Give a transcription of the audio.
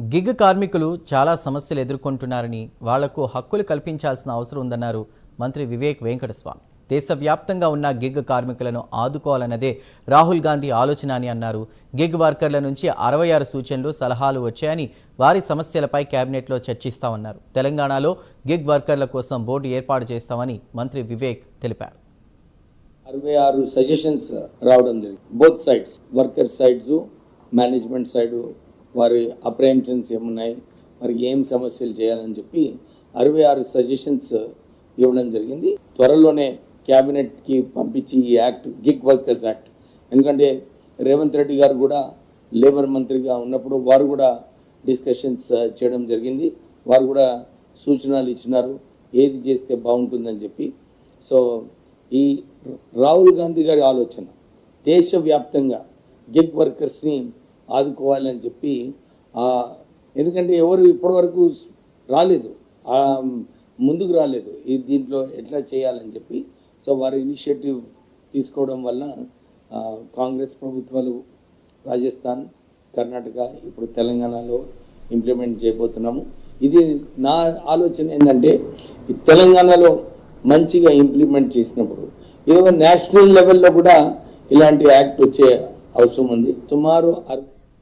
Gig కార్మికులు చాలా సమస్యలు ఎదుర్కొంటున్నారని వాళ్లకు హక్కులు కల్పించాల్సిన అవసరం ఉందన్నారు మంత్రి వివేక్ వెంకటస్వామి. దేశవ్యాప్తంగా ఉన్న గిగ్ కార్మికులను ఆదుకోవాలన్నదే రాహుల్ గాంధీ ఆలోచన అని అన్నారు. గిగ్ వర్కర్ల నుంచి 66 సూచనలు సలహాలు వచ్చాయని వారి సమస్యలపై కేబినెట్లో చర్చిస్తామన్నారు. తెలంగాణలో గిగ్ వర్కర్ల కోసం బోర్డు ఏర్పాటు చేస్తామని మంత్రి వివేక్ తెలిపారు. 66 సజెషన్స్ రావడం జరిగింది. Both sides, worker sides, management side, వారి అప్రహెన్షన్స్ ఏమున్నాయి, వారికి ఏం సమస్యలు చేయాలని చెప్పి 66 సజెషన్స్ ఇవ్వడం జరిగింది. త్వరలోనే క్యాబినెట్కి పంపించి ఈ యాక్ట్, గిగ్ వర్కర్స్ యాక్ట్, ఎందుకంటే రేవంత్ రెడ్డి గారు కూడా లేబర్ మంత్రిగా ఉన్నప్పుడు వారు కూడా డిస్కషన్స్ చేయడం జరిగింది. వారు కూడా సూచనలు ఇచ్చినారు ఏది చేస్తే బాగుంటుందని చెప్పి. సో ఈ రాహుల్ గాంధీ గారి ఆలోచన దేశవ్యాప్తంగా గిగ్ వర్కర్స్ని ఆదుకోవాలని చెప్పి, ఎందుకంటే ఎవరు ఇప్పటివరకు రాలేదు, ముందుకు రాలేదు దీంట్లో ఎట్లా చేయాలని చెప్పి. సో వారి ఇనిషియేటివ్ తీసుకోవడం వల్ల కాంగ్రెస్ ప్రభుత్వాలు రాజస్థాన్, కర్ణాటక, ఇప్పుడు తెలంగాణలో ఇంప్లిమెంట్ చేయబోతున్నాము. ఇది నా ఆలోచన ఏంటంటే, తెలంగాణలో మంచిగా ఇంప్లిమెంట్ చేసినప్పుడు ఏదో నేషనల్ లెవెల్లో కూడా ఇలాంటి యాక్ట్ వచ్చే అవసరం ఉంది. సుమారు